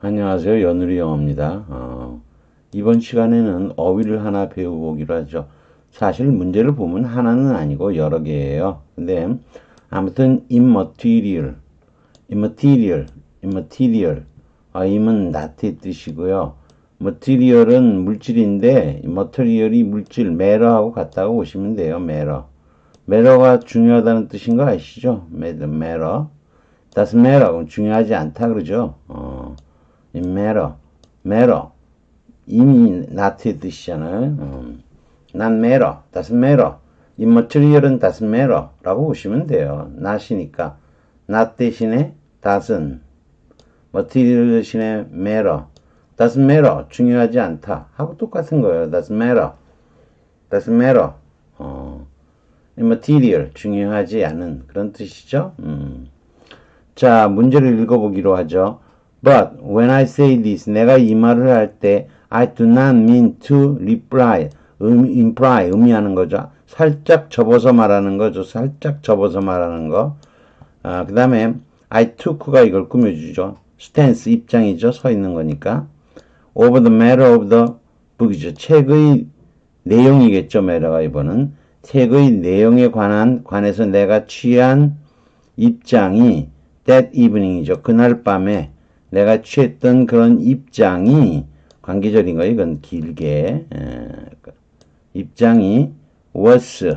안녕하세요. 연우리 영어입니다. 이번 시간에는 어휘를 하나 배워보기로 하죠. 사실 문제를 보면 하나는 아니고 여러 개예요. 근데 아무튼 immaterial. im은 not의 뜻이고요. material은 물질인데 material이 물질, matter하고 같다고 보시면 돼요. matter가 중요하다는 뜻인 거 아시죠? matter. doesn't matter. 그럼 중요하지 않다 그러죠. matter. 이미 not의 뜻이잖아요. not matter, doesn't matter. immaterial은 doesn't matter 라고 보시면 돼요. not이니까 not 대신에 doesn't, material 대신에 matter, doesn't matter, 중요하지 않다 하고 똑같은 거예요. doesn't matter. immaterial, 중요하지 않은 그런 뜻이죠. 자, 문제를 읽어보기로 하죠. But when I say this, 내가 이 말을 할 때 I do not mean to imply, 의미하는 거죠. 살짝 접어서 말하는 거죠. 살짝 접어서 말하는 거. 그 다음에 I took가 이걸 꾸며주죠. stance, 입장이죠. 서 있는 거니까. Over the matter of the book이죠. 책의 내용이겠죠. matter가 이번은. 책의 내용에 관해서 내가 취한 입장이 that evening이죠. 그날 밤에 내가 취했던 그런 입장이 관계절인 거예요. 이건 길게. 입장이 was.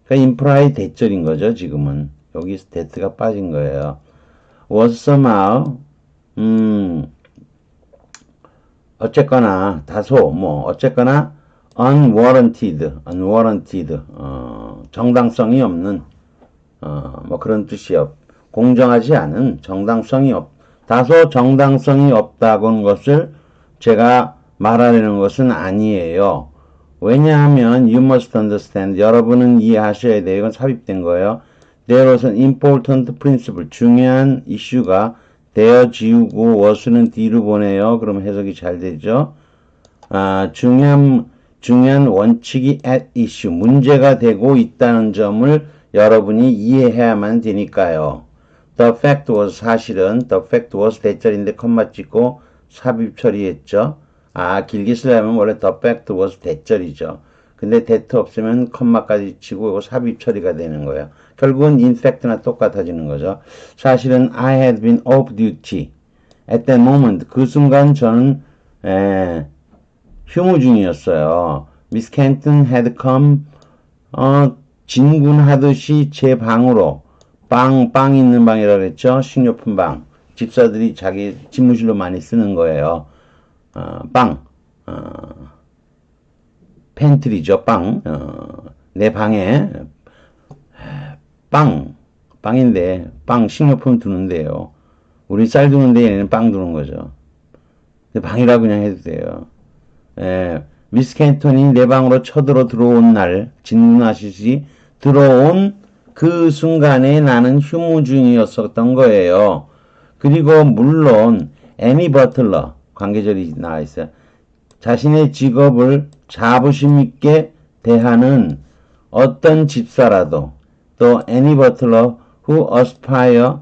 그러니까 imply 대절인 거죠. 지금은. 여기서 that가 빠진 거예요. was somehow, 어쨌거나, 다소, 어쨌거나, unwarranted, 정당성이 없는, 그런 뜻이요. 공정하지 않은, 다소 정당성이 없다는 것을 제가 말하려는 것은 아니에요. 왜냐하면 you must understand, 여러분은 이해하셔야 돼요. 이건 삽입된 거예요. There was an important principle, 중요한 이슈가 되어 지우고 was는 뒤로 보내요. 그럼 해석이 잘 되죠. 중요한 원칙이 at issue, 문제가 되고 있다는 점을 여러분이 이해해야만 되니까요. The fact was, 사실은 the fact was 대절인데 컴마 찍고 삽입 처리했죠. 길게 쓰려면 원래 the fact was 대절이죠. 근데 that 없으면 컴마까지 치고 이거 삽입 처리가 되는 거예요. 결국은 in fact나 똑같아지는 거죠. 사실은 I had been off duty at that moment. 그 순간 저는 휴무 중이었어요. Miss Kenton had come, 진군하듯이 제 방으로, 빵 있는 방이라고 했죠. 식료품 방. 집사들이 자기 집무실로 많이 쓰는 거예요. 팬트리죠. 내 방에 빵인데 식료품 두는데요. 우리 쌀 두는데 얘네는 빵 두는 거죠. 방이라고 그냥 해도 돼요. 미스 캔톤이 내 방으로 쳐들어 들어온 날, 진문하시지 들어온 그 순간에 나는 휴무 중이었었던 거예요. 그리고 물론 애니 버틀러, 관계절이 나와 있어요. 자신의 직업을 자부심 있게 대하는 어떤 집사라도, 또 애니 버틀러 who aspire,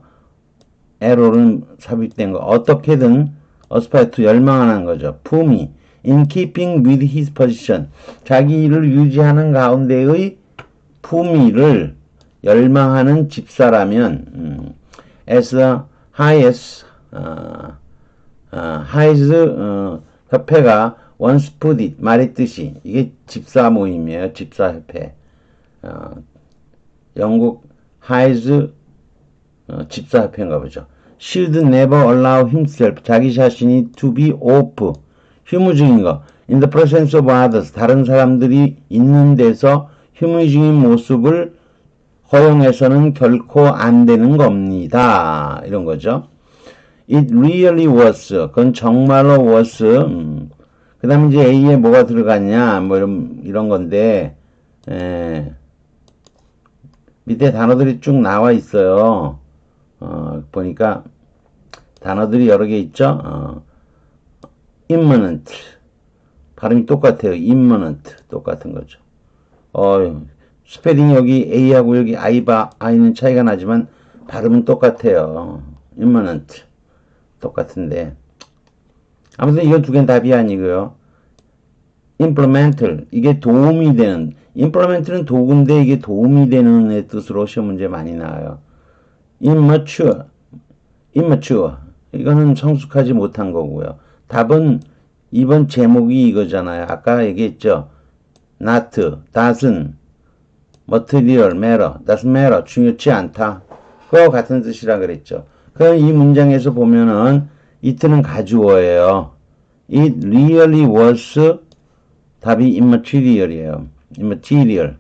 에로는 삽입된 거, 어떻게든 aspire to 열망하는 거죠. 품위, in keeping with his position, 자기 일을 유지하는 가운데의 품위를 열망하는 집사라면, as the highest 협회가 once put it, 말했듯이, 이게 집사 모임이에요. 집사협회. 영국 highest 집사협회인가 보죠. should never allow himself, 자기 자신이 to be off, 휴무 중인 거, in the presence of others, 다른 사람들이 있는 데서 휴무 중인 모습을 허용해서는 결코 안 되는 겁니다. 이런 거죠. It really was. 그건 정말로 was. 그 다음에 이제 A에 뭐가 들어갔냐, 이런 건데, 밑에 단어들이 쭉 나와 있어요. 보니까 단어들이 여러 개 있죠. imminent. 발음이 똑같아요. imminent. 똑같은 거죠. 스페링이 여기 A하고 여기 I는 차이가 나지만 발음은 똑같아요. imminent. 똑같은데 아무튼 이거 두 개는 답이 아니고요. implemental 이게 도움이 되는 implement는 도구인데 이게 도움이 되는 뜻으로 시험 문제 많이 나와요. immature 이거는 성숙하지 못한 거고요. 답은 이번 제목이 이거잖아요. 아까 얘기했죠. not, doesn't, material, matter, doesn't matter, 중요치 않다. 그거 같은 뜻이라 그랬죠. 그럼 이 문장에서 보면은 it는 가주어예요. It really was 답이 immaterial이에요. immaterial.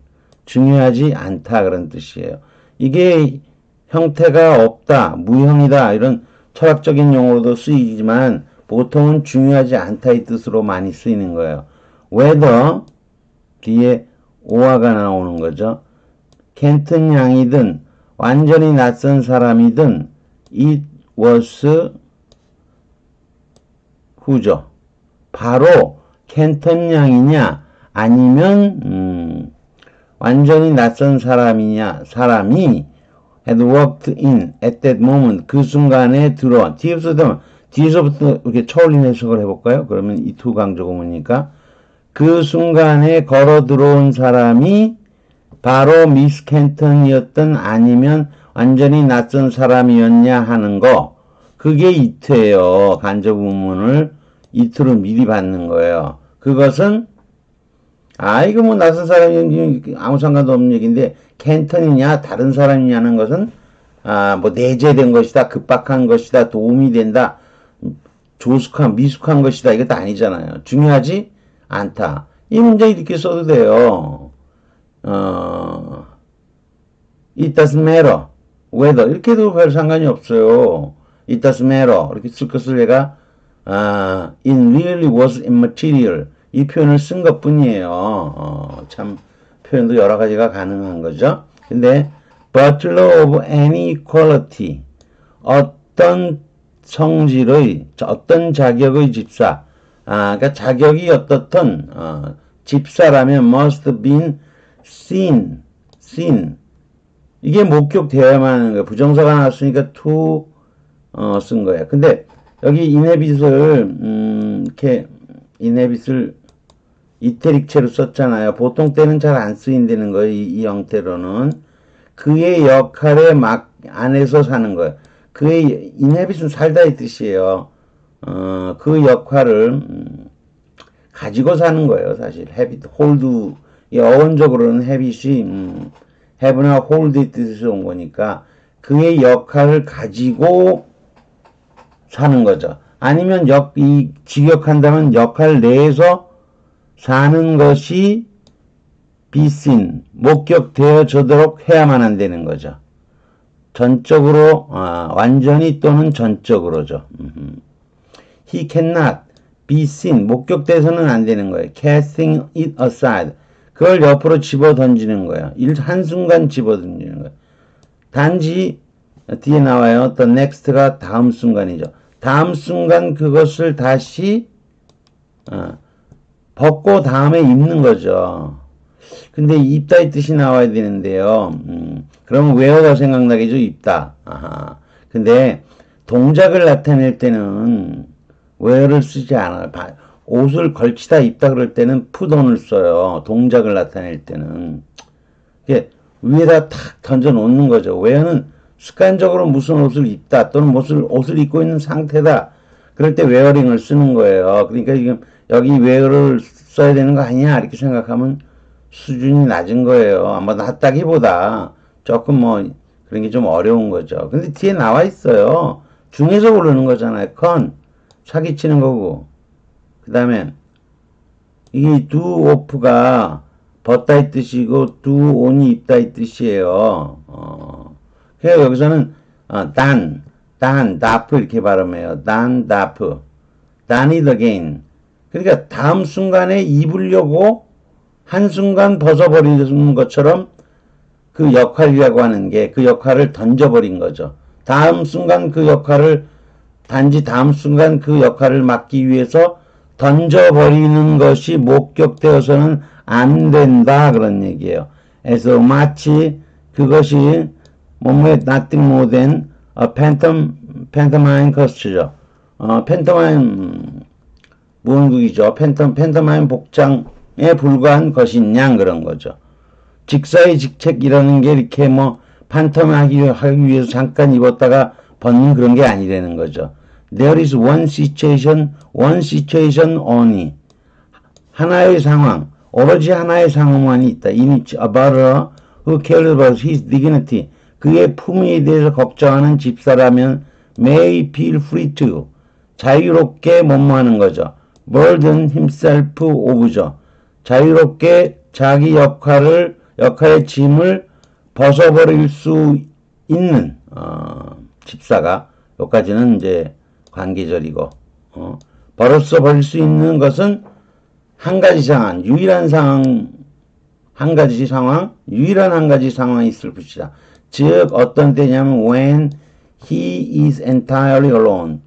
중요하지 않다 그런 뜻이에요. 이게 형태가 없다, 무형이다 이런 철학적인 용어로도 쓰이지만 보통은 중요하지 않다 이 뜻으로 많이 쓰이는 거예요. whether 뒤에 오화가 나오는 거죠. 켄튼 양이든 완전히 낯선 사람이든 it was who죠. 바로 켄턴 양이냐 아니면 완전히 낯선 사람이 had walked in at that moment 그 순간에 들어온 뒤에서부터 이렇게 처올린 해석을 해볼까요? 그러면 이 두 강조구문이니까 그 순간에 걸어 들어온 사람이 바로 미스 켄턴이었던 아니면 완전히 낯선 사람이었냐 하는 거 그게 it예요. 간접구문을 it로 미리 받는 거예요. 그것은 이거 뭐 낯선 사람이 아무 상관도 없는 얘기인데 켄턴이냐 다른 사람이냐는 것은 뭐 내재된 것이다, 급박한 것이다, 도움이 된다, 미숙한 것이다 이것도 아니잖아요. 중요하지 않다. 이 문제 이렇게 써도 돼요. It doesn't matter whether 이렇게 해도 별 상관이 없어요. It doesn't matter 이렇게 쓸 것을 내가 it really was immaterial 이 표현을 쓴 것 뿐이에요. 참 표현도 여러 가지가 가능한 거죠. 근데 butler of any quality 어떤 성질의 어떤 자격의 집사 그러니까 자격이 어떻든 집사라면 must been seen 이게 목격되어야만 하는 거예요. 부정사가 나왔으니까 to 쓴 거예요. 근데 여기 inhabit을 이렇게 inhabit을 이태릭체로 썼잖아요. 보통 때는 잘 안 쓰인다는 거예요. 이 형태로는 그의 역할에 안에서 사는 거예요. 그의 inhabit은 살다 이 뜻이에요. 그 역할을 가지고 사는 거예요. 사실 habit, hold 어원적으로는 habit이 have나 hold의 뜻에서 온 거니까 그의 역할을 가지고 사는 거죠. 아니면 직역한다면 역할 내에서 사는 것이 be seen, 목격되어지도록 해야만 한다는 거죠. 전적으로, 완전히 또는 전적으로죠. He cannot be seen, 목격돼서는 안 되는 거예요. Casting it aside, 그걸 옆으로 집어 던지는 거예요. 한순간 집어 던지는 거예요. 단지 뒤에 나와요. The next가 다음 순간이죠. 다음 순간 그것을 다시 벗고 다음에 입는 거죠. 근데 입다 이 뜻이 나와야 되는데요. 그러면 wear가 생각나겠죠. 입다. 근데 동작을 나타낼 때는 wear를 쓰지 않아요. 옷을 걸치다 입다 그럴 때는 put on을 써요. 동작을 나타낼 때는. 위에다 탁 던져 놓는 거죠. wear는 습관적으로 무슨 옷을 입다 또는 옷을 입고 있는 상태다. 그럴 때 wearing을 쓰는 거예요. 그러니까 지금 여기 wear를 써야 되는 거 아니야? 이렇게 생각하면 수준이 낮은 거예요. 아마 낮다기보다 조금 그런 게 좀 어려운 거죠. 근데 뒤에 나와 있어요. 중에서 고르는 거잖아요. 사기치는 거고. 그 다음에 이 do off가 벗다 이 뜻이고 do on이 입다 이 뜻이에요. 그래서 여기서는 다프 이렇게 발음해요. 다프. done it again. 그러니까 다음 순간에 입으려고 한순간 벗어버리는 것처럼 그 역할이라고 하는 게 그 역할을 던져버린 거죠. 단지 다음 순간 그 역할을 맡기 위해서 던져버리는 것이 목격되어서는 안 된다 그런 얘기예요. 그래서 마치 그것이 몸에 nothing more than a pantomime costume죠. pantomime 무언국이죠. 팬터마임 복장에 불과한 것이냐 그런 거죠. 직사의 직책이라는 게 이렇게 뭐 판tom하기 위해서 잠깐 입었다가 벗는 그런 게 아니라는 거죠. There is one situation only. 하나의 상황, 오로지 하나의 상황만이 있다. In each about her who cares about his dignity. 그의 품위에 대해서 걱정하는 집사라면 may feel free to. 자유롭게 뭐뭐하는 거죠. burden himself of죠. 자유롭게 자기 역할의 짐을 벗어버릴 수 있는 집사가 여기까지는 이제 관계절이고 벌어서 버릴 수 있는 것은 한 가지 상황, 유일한 한 가지 상황이 있을 것이다. 즉 어떤 때냐면 when he is entirely alone,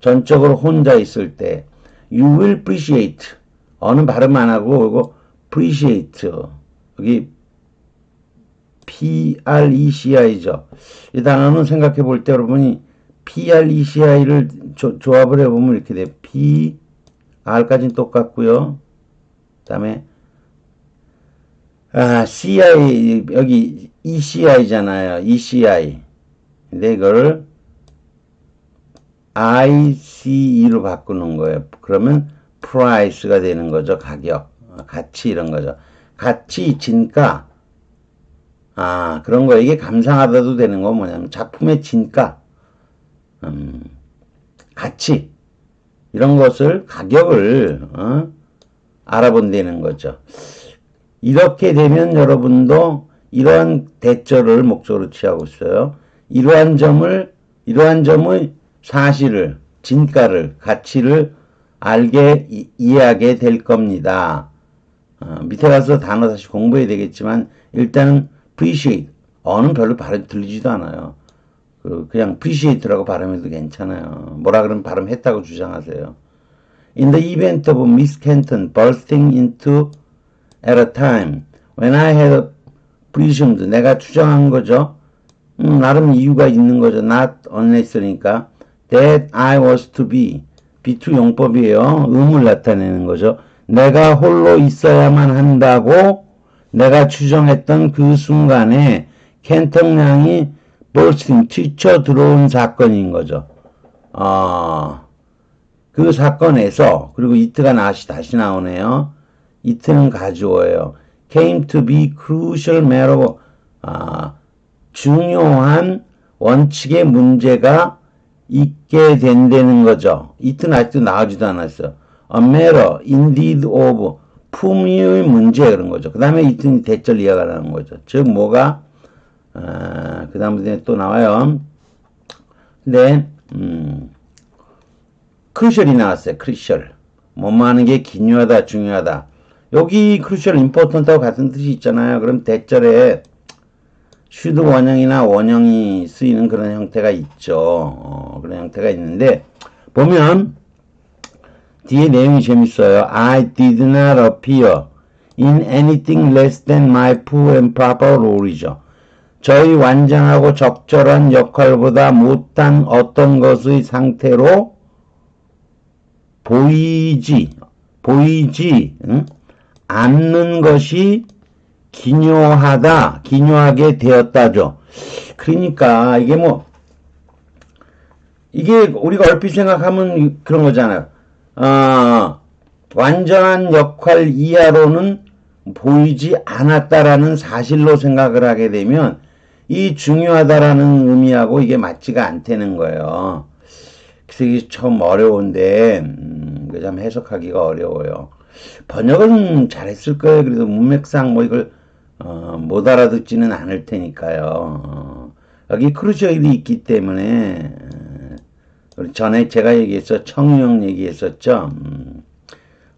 전적으로 혼자 있을 때 you will appreciate, 어는 발음 안 하고 이거 appreciate, 여기 PRECI죠. 이 단어는 생각해 볼 때 여러분이 PRECI를 조합을 해보면 이렇게 돼. PR까지는 똑같고요. 그 다음에 CI, 여기 ECI잖아요. ECI. 근데 이거를 ICE로 바꾸는 거예요. 그러면 price가 되는 거죠. 가격, 가치 이런 거죠. 가치, 진가. 그런 거 이게 감상하다도 되는 건 뭐냐면 작품의 진가, 가치 이런 것을 가격을 알아본다는 거죠. 이렇게 되면 여러분도 이러한 대절을 목적으로 취하고 있어요. 이러한 점의 사실을, 진가를, 가치를 알게 이해하게 될 겁니다. 밑에 가서 단어 다시 공부해야 되겠지만 일단은 appreciate, 어는 별로 발음 들리지도 않아요. 그냥 appreciate라고 발음해도 괜찮아요. 뭐라 그러면 발음했다고 주장하세요. In the event of Miss Kenton bursting into at a time when I had presumed, 내가 추정한 거죠. 나름 이유가 있는 거죠. not unless니까 that I was to be, be2 용법이에요. 의무를 나타내는 거죠. 내가 홀로 있어야만 한다고 내가 추정했던 그 순간에 켄턴 양이 bursting, 튀쳐 들어온 사건인 거죠. 그 사건에서, 그리고 it가 다시 나오네요. it는 가주어예요. came to be crucial matter, 중요한 원칙의 문제가 있게 된다는 거죠. it는 아직도 나오지도 않았어요. A matter, indeed of, 품위의 문제 그런 거죠. 그 다음에 it는 대절 이해가 나는 거죠. 즉 뭐가 그 다음에 또 나와요. 근데 crucial이 나왔어요. crucial. 뭐뭐 하는 게 기묘하다, 중요하다. 여기 crucial, important하고 같은 뜻이 있잖아요. 그럼 대절에 should 원형이나 원형이 쓰이는 그런 형태가 있죠. 그런 형태가 있는데 보면 뒤에 내용이 재밌어요. I did not appear in anything less than my full and proper role이죠. 저희 완전하고 적절한 역할보다 못한 어떤 것의 상태로 보이지 않는 것이 기묘하게 되었다죠. 그러니까 이게 우리가 얼핏 생각하면 그런 거잖아요. 완전한 역할 이하로는 보이지 않았다라는 사실로 생각을 하게 되면 이 중요하다라는 의미하고 이게 맞지가 않다는 거예요. 그래서 이게 참 어려운데 참 해석하기가 어려워요. 번역은 잘했을 거예요. 그래도 문맥상 이걸 못 알아듣지는 않을 테니까요. 여기 크루셜이 있기 때문에 전에 제가 청유형 얘기했었죠.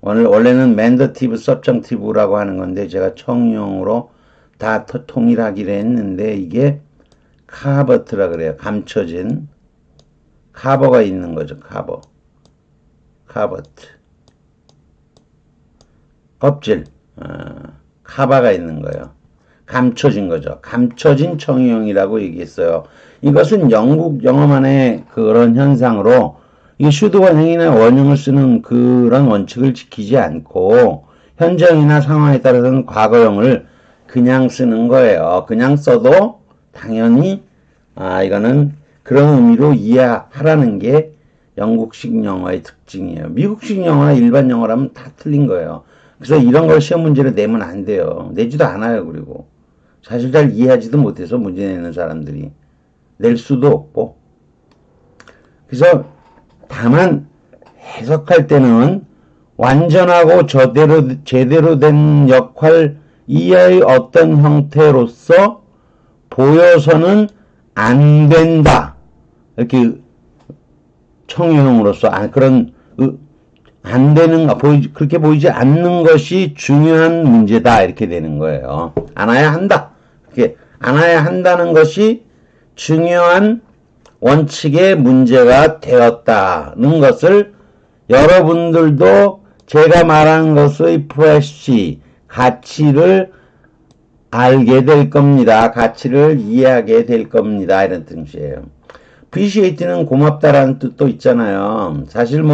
원래는 맨더티브, 서브정티브라고 하는 건데 제가 청유형으로 다 통일하기로 했는데 이게 카버트라 그래요. 감춰진 카버가 있는 거죠. 카버트 껍질, 카바가 있는 거예요. 감춰진 거죠. 감춰진 청유형이라고 얘기했어요. 이것은 영국 영어만의 그런 현상으로 이 should 원형이나 원형을 쓰는 그런 원칙을 지키지 않고 현정이나 상황에 따라서는 과거형을 그냥 쓰는 거예요. 그냥 써도 당연히 이거는 그런 의미로 이해하라는 게 영국식 영어의 특징이에요. 미국식 영어나 일반 영어라면 다 틀린 거예요. 그래서 이런 걸 시험 문제로 내면 안 돼요. 내지도 않아요. 그리고 사실 잘 이해하지도 못해서 문제 내는 사람들이 낼 수도 없고. 그래서 다만 해석할 때는 완전하고 제대로 된 역할 이하의 어떤 형태로서 보여서는 안 된다. 이렇게 청유형으로서 그런 안 되는 그렇게 보이지 않는 것이 중요한 문제다 이렇게 되는 거예요. 안아야 한다. 이렇게 안아야 한다는 것이 중요한 원칙의 문제가 되었다는 것을 여러분들도 제가 말한 것의 프레시 가치를 알게 될 겁니다. 가치를 이해하게 될 겁니다. 이런 뜻이에요. appreciate는 고맙다라는 뜻도 있잖아요. 사실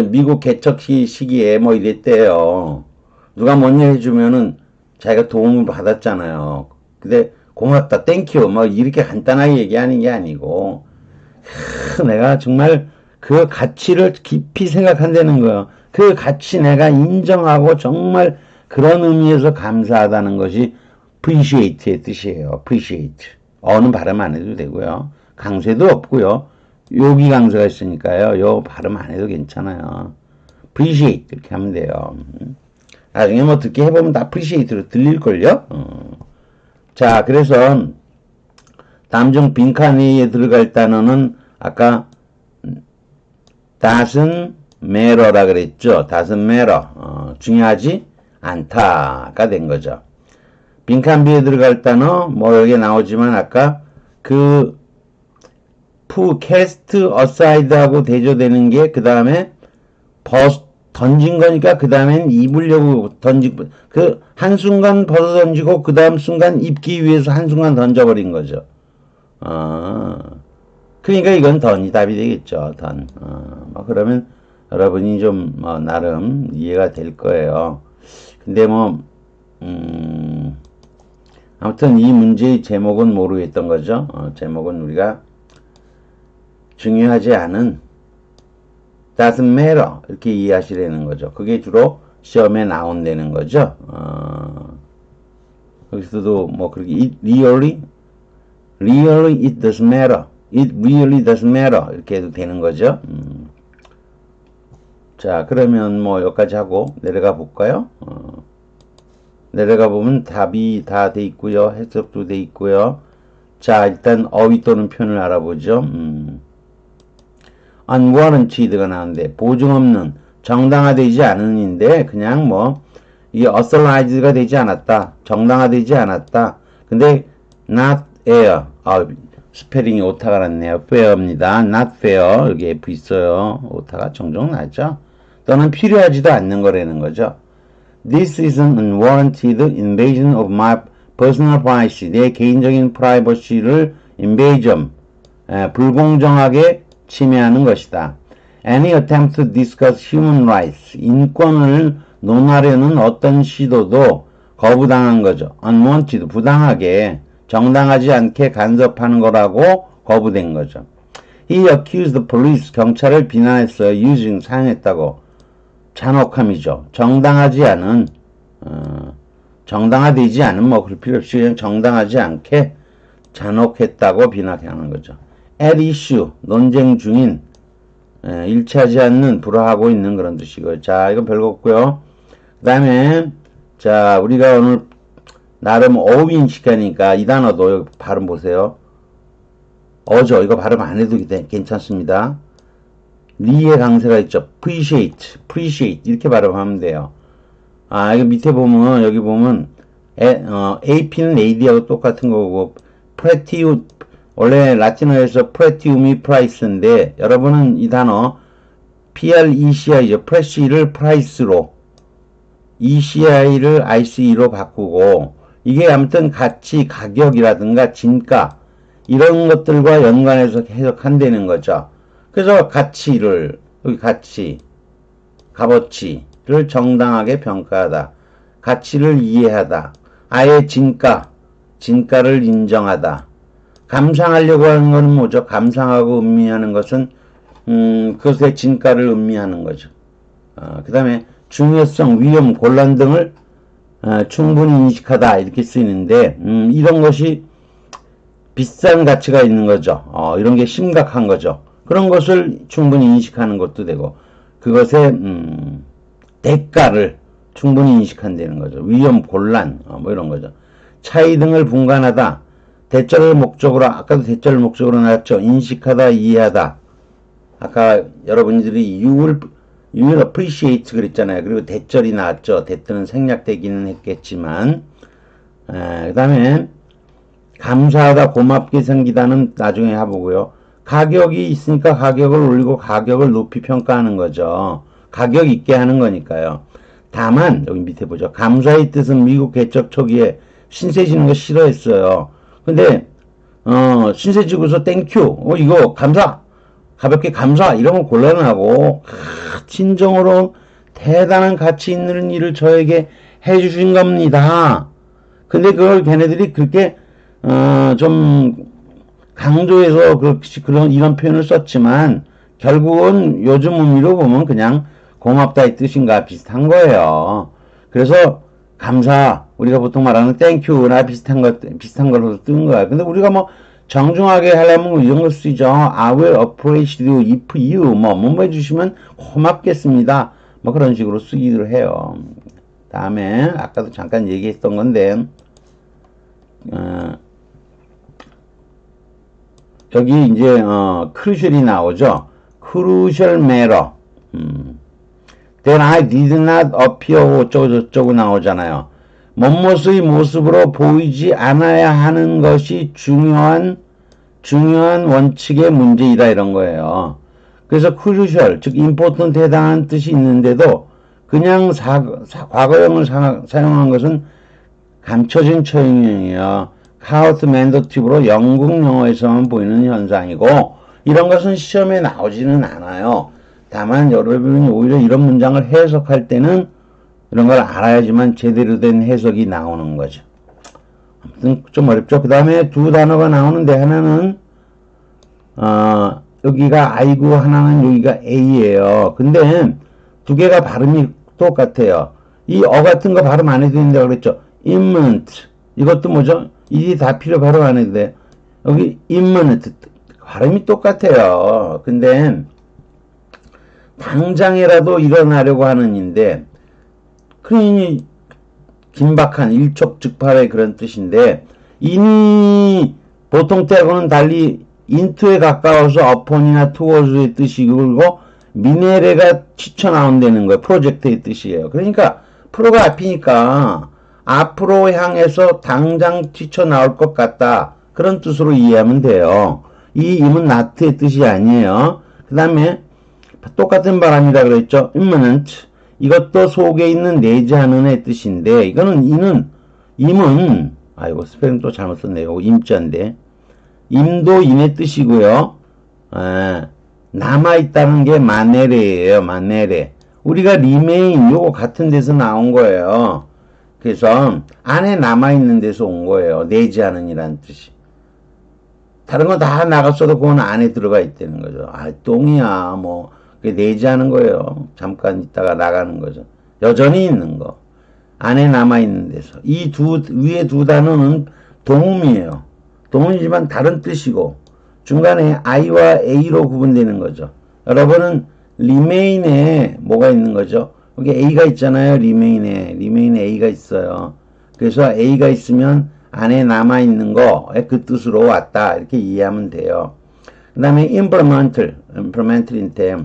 미국 개척 시기에 이랬대요. 누가 뭔 일 해주면은 자기가 도움을 받았잖아요. 근데 고맙다, 땡큐, 이렇게 간단하게 얘기하는 게 아니고, 내가 정말 그 가치를 깊이 생각한다는 거예요. 그 가치 내가 인정하고 정말 그런 의미에서 감사하다는 것이 appreciate의 뜻이에요. appreciate. 어는 발음 안 해도 되고요. 강세도 없고요. 여기 강세가 있으니까요. 요 발음 안 해도 괜찮아요. appreciate 이렇게 하면 돼요. 나중에 듣게 해보면 다 appreciate로 들릴걸요. 자, 그래서 다음 중 빈칸에 들어갈 단어는 아까 doesn't matter라 그랬죠. doesn't matter. 중요하지 않다가 된 거죠. 빈칸 B에 들어갈 단어 여기에 나오지만 아까 cast aside 하고 대조되는 게 그 다음에 던진 거니까 그 다음엔 입으려고 한순간 벗어 던지고 그 다음 순간 입기 위해서 한순간 던져버린 거죠. 그러니까 이건 던이 답이 되겠죠. 던. 그러면 여러분이 좀 나름 이해가 될 거예요. 근데 아무튼 이 문제의 제목은 모르겠던 거죠. 제목은 우리가 중요하지 않은 doesn't matter 이렇게 이해하시라는 거죠. 그게 주로 시험에 나온다는 거죠. 여기서도 그렇게 it really it doesn't matter. It really doesn't matter 이렇게 해도 되는 거죠. 자, 그러면 여기까지 하고 내려가 볼까요? 내려가 보면 답이 다 돼 있고요. 해석도 돼 있고요. 자, 일단 어휘 또는 표현을 알아보죠. unwarranted가 나오는데 보증 없는 정당화되지 않은인데 그냥 이게 authorized가 되지 않았다. 정당화되지 않았다. 근데 not fair. 스페링이 오타가 났네요. fair입니다. not fair. 여기 F 있어요. 오타가 종종 나죠. 또는 필요하지도 않는 거라는 거죠. This is an unwarranted invasion of my personal privacy. 내 개인적인 프라이버시를 invasion, 불공정하게 침해하는 것이다. Any attempt to discuss human rights, 인권을 논하려는 어떤 시도도 거부당한 거죠. unwanted, 부당하게, 정당하지 않게 간섭하는 거라고 거부된 거죠. He accused the police, 경찰을 비난했어요. using, 사용했다고. 잔혹함이죠. 정당하지 않은, 정당화되지 않은 그럴 필요 없이 그냥 정당하지 않게 잔혹했다고 비난하는 거죠. at issue, 논쟁 중인, 일치하지 않는, 불화하고 있는 그런 뜻이고요. 자, 이건 별거 없고요. 그 다음에, 자, 우리가 오늘 나름 어휘 인식하니까 이 단어도 여기 발음 보세요. 어죠. 이거 발음 안 해도 괜찮습니다. 리의 강세가 있죠. appreciate 이렇게 발음하면 돼요. 이거 밑에 보면 여기 보면 AP는 AD하고 똑같은 거고 프레티움 원래 라틴어에서 프레티움이 프라이스인데 여러분은 이 단어 PRECI죠. 프레시를 프라이스로 ECI를 ICE로 바꾸고 이게 아무튼 가치, 가격이라든가 진가 이런 것들과 연관해서 해석한다는 거죠. 그래서 가치를, 여기 가치, 값어치를 정당하게 평가하다. 가치를 이해하다. 아예 진가를 인정하다. 감상하려고 하는 것은 뭐죠? 감상하고 음미하는 것은 그것의 진가를 음미하는 거죠. 그 다음에 중요성, 위험, 곤란 등을 충분히 인식하다 이렇게 쓰이는데 이런 것이 비싼 가치가 있는 거죠. 이런 게 심각한 거죠. 그런 것을 충분히 인식하는 것도 되고 그것의 대가를 충분히 인식한다는 거죠. 위험, 곤란 뭐 이런 거죠. 차이 등을 분간하다. 대절을 목적으로 아까도 대절을 목적으로 나왔죠. 인식하다, 이해하다. 아까 여러분들이 you will appreciate 그랬잖아요. 그리고 대절이 나왔죠. 대절은 생략되기는 했겠지만 그 다음에 감사하다, 고맙게 생기다는 나중에 해보고요. 가격이 있으니까 가격을 올리고 가격을 높이 평가하는 거죠. 가격 있게 하는 거니까요. 다만 여기 밑에 보죠. 감사의 뜻은 미국 개척 초기에 신세 지는 거 싫어했어요. 근데 신세 지고서 땡큐 이거 감사 가볍게 감사 이러면 곤란하고 진정으로 대단한 가치 있는 일을 저에게 해주신 겁니다. 근데 그걸 걔네들이 그렇게 좀 강조해서 그런 이런 표현을 썼지만 결국은 요즘 의미로 보면 그냥 고맙다의 뜻인가 비슷한 거예요. 그래서 감사 우리가 보통 말하는 땡큐나 비슷한 걸로 쓰는 거야. 근데 우리가 뭐 정중하게 하려면 이런 걸 쓰죠. I will appreciate you if you 뭐 해주시면 고맙겠습니다. 뭐 그런 식으로 쓰기도 해요. 다음에 아까도 잠깐 얘기했던 건데 여기 이제 crucial이 나오죠. crucial matter. Then I did not appear 어쩌고 나오잖아요. 멋모습의 모습으로 보이지 않아야 하는 것이 중요한 원칙의 문제이다 이런 거예요. 그래서 crucial 즉 important 해당하는 뜻이 있는데도 그냥 과거형을 사용한 것은 감춰진 처형형이에요. 카우트 맨더티브로 영국 영어에서만 보이는 현상이고 이런 것은 시험에 나오지는 않아요. 다만 여러분이 오히려 이런 문장을 해석할 때는 이런 걸 알아야지만 제대로 된 해석이 나오는 거죠. 아무튼 좀 어렵죠. 그 다음에 두 단어가 나오는데 하나는 여기가 I고 하나는 여기가 A예요. 근데 두 개가 발음이 똑같아요. 이 같은 거 발음 안 해도 된다고 그랬죠. imminent 이것도 뭐죠? 이게 다 필요 발음 안 해도 돼. 여기 imminent 발음이 똑같아요. 근데 당장이라도 일어나려고 하는 인데 그러니 긴박한 일촉즉발의 그런 뜻인데 인이 보통 때하고는 달리 into에 가까워서 upon이나 towards의 뜻이고 미네레가 튀쳐나온다는 거예요. 프로젝트의 뜻이에요. 그러니까 프로가 앞이니까 앞으로 향해서 당장 튀쳐나올 것 같다. 그런 뜻으로 이해하면 돼요. 이 im은 not의 뜻이 아니에요. 그 다음에 똑같은 바람이라 그랬죠. imminent 이것도 속에 있는 내재하는의 뜻인데 이거는 임은 아이고 스펠링 또 잘못 썼네요. 임자인데 임도 인의 뜻이고요. 남아있다는 게 마네레예요. 마네레 우리가 remain 요거 같은 데서 나온 거예요. 그래서 안에 남아있는 데서 온 거예요. 내재하는 이란 뜻이. 다른 거 다 나갔어도 그건 안에 들어가 있다는 거죠. 똥이야 뭐 그게 내재하는 거예요. 잠깐 있다가 나가는 거죠. 여전히 있는 거. 안에 남아있는 데서. 위에 두 단어는 동음이에요. 동음이지만 다른 뜻이고, 중간에 I와 A로 구분되는 거죠. 여러분은 remain에 뭐가 있는 거죠? 여기 A가 있잖아요. remain에 A가 있어요. 그래서 A가 있으면 안에 남아있는 거의 그 뜻으로 왔다. 이렇게 이해하면 돼요. 그 다음에 implemental인데,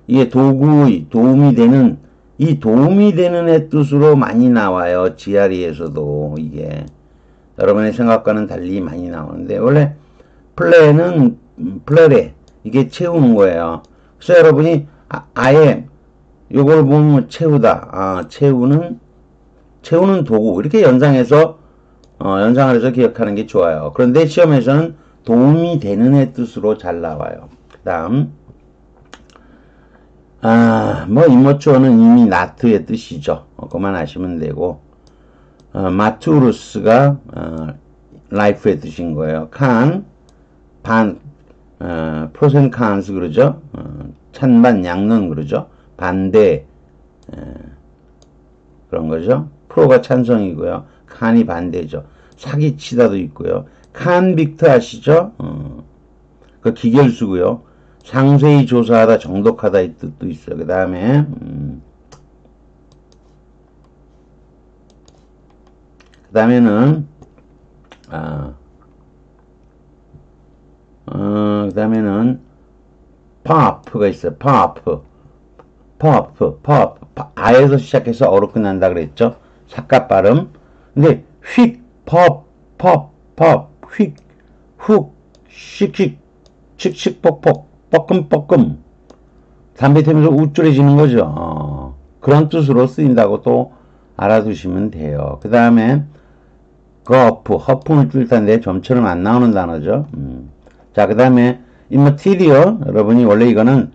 이게 도움이 되는 의 뜻으로 많이 나와요. GRE에서도 이게. 여러분의 생각과는 달리 많이 나오는데, 원래 플레레, 이게 채우는 거예요. 그래서 여러분이 아예 요걸 보면 채우다. 채우는 도구. 이렇게 연상해서 연상을 해서 기억하는 게 좋아요. 그런데 시험에서는 도움이 되는 의 뜻으로 잘 나와요. 그 다음, immature는 이미 not의 뜻이죠. 그만 아시면 되고, maturus가, life의 뜻인 거예요. can, pros and cons 그러죠. 찬반 양론 그러죠. 반대, 그런 거죠. 프로가 찬성이고요. 칸이 반대죠. 사기치다도 있고요. 컨빅트 아시죠? 그 기결수고요. 상세히 조사하다, 정독하다 이 뜻도 있어요. 그 다음에 그 다음에는 그 다음에는 pop가 있어요. pop. 아에서 시작해서 어로 끝난다 그랬죠. 삭갓 발음. 근데 휙, pop, 휙, 훅, 씩씩, 칙칙폭폭, 뻐끔뻐끔. 담배 태면서 우쭐해지는 거죠. 그런 뜻으로 쓰인다고 또 알아두시면 돼요. 그 다음에 허풍을 뚫을 텐데 좀처럼 안 나오는 단어죠. 자, 그 다음에 immaterial, 여러분이 원래 이거는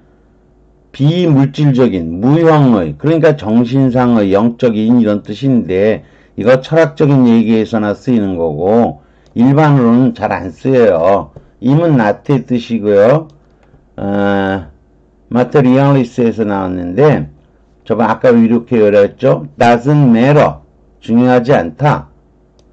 비물질적인, 무형의, 그러니까 정신상의, 영적인 이런 뜻인데 이거 철학적인 얘기에서나 쓰이는 거고 일반으로는 잘 안 쓰여요. 임은 not의 뜻이고요. materialis에서 나왔는데 저번 아까 이렇게 열었죠. doesn't matter, 중요하지 않다.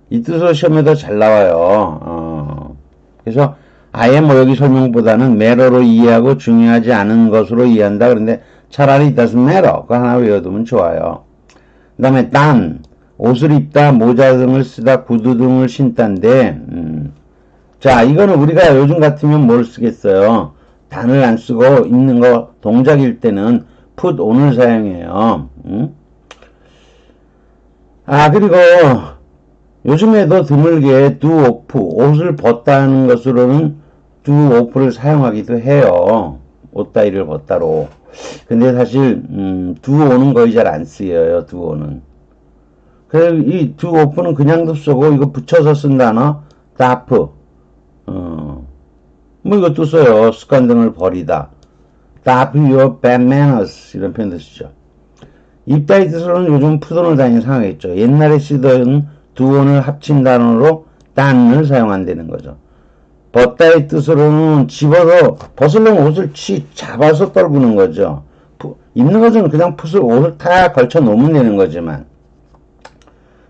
이 뜻으로 시험에도 잘 나와요. 그래서 아예 뭐 여기 설명보다는 matter로 이해하고 중요하지 않은 것으로 이해한다. 그런데 차라리 doesn't matter 그거 하나 외워두면 좋아요. 그 다음에 단, 옷을 입다, 모자 등을 쓰다, 구두 등을 신다인데 자, 이거는 우리가 요즘 같으면 뭘 쓰겠어요. 단을 안 쓰고 입는 거 동작일 때는 put on을 사용해요. 그리고 요즘에도 드물게 do off, 옷을 벗다는 것으로는 do off를 사용하기도 해요. 옷 따위를 벗다로. 근데 사실 do on은 거의 잘 안 쓰여요. do on은. 그래서 이 do off는 그냥도 쓰고 이거 붙여서 쓴 단어 doff. 뭐 이것도 써요. 습관 등을 버리다. doff your bad manners 이런 표현도 쓰죠. 입다의 뜻으로는 요즘 푸돈을 다니는 상황이겠죠. 옛날에 쓰던 do on을 합친 단어로 단을 사용한다는 거죠. 벗다의 뜻으로는 집어서 벗으려면 옷을 잡아서 떨구는 거죠. 입는 것은 그냥 옷을 다 걸쳐 놓으면 되는 거지만.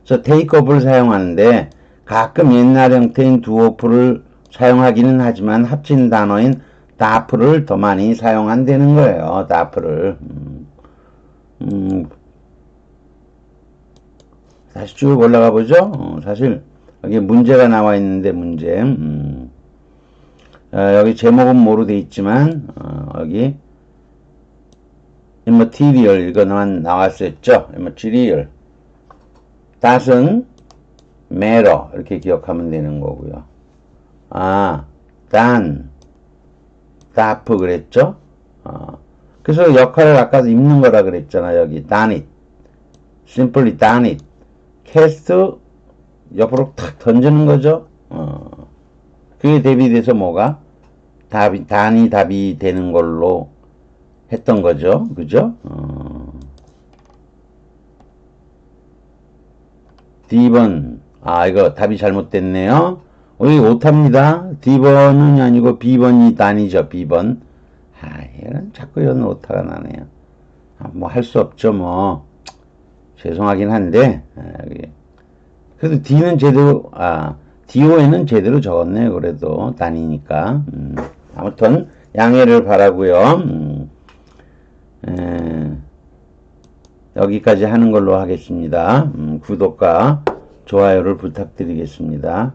그래서 take off를 사용하는데 가끔 옛날 형태인 do off를 사용하기는 하지만 합친 단어인 doff를 더 많이 사용한다는 거예요. doff를. 다시 쭉 올라가 보죠. 사실 여기 문제가 나와 있는데 문제. 여기 제목은 뭐로 돼 있지만 여기 immaterial 이거만 나왔었죠. immaterial. doesn't matter 이렇게 기억하면 되는 거고요. done, doff 그랬죠. 그래서 역할을 아까도 입는 거라 그랬잖아. 여기 done it, simply done it. cast 옆으로 탁 던지는 거죠. 그게 대비돼서 뭐가 단이 답이 되는 걸로 했던 거죠. 그죠? D번. 이거 답이 잘못됐네요. 여기 오타입니다. D번은 아니고 B번이 단이죠. B번. 이건 자꾸 이런 오타가 나네요. 뭐 할 수 없죠. 뭐. 죄송하긴 한데, 그래도 D는 제대로, DO에는 제대로 적었네요. 그래도 단이니까. 아무튼 양해를 바라고요. 여기까지 하는 걸로 하겠습니다. 구독과 좋아요를 부탁드리겠습니다.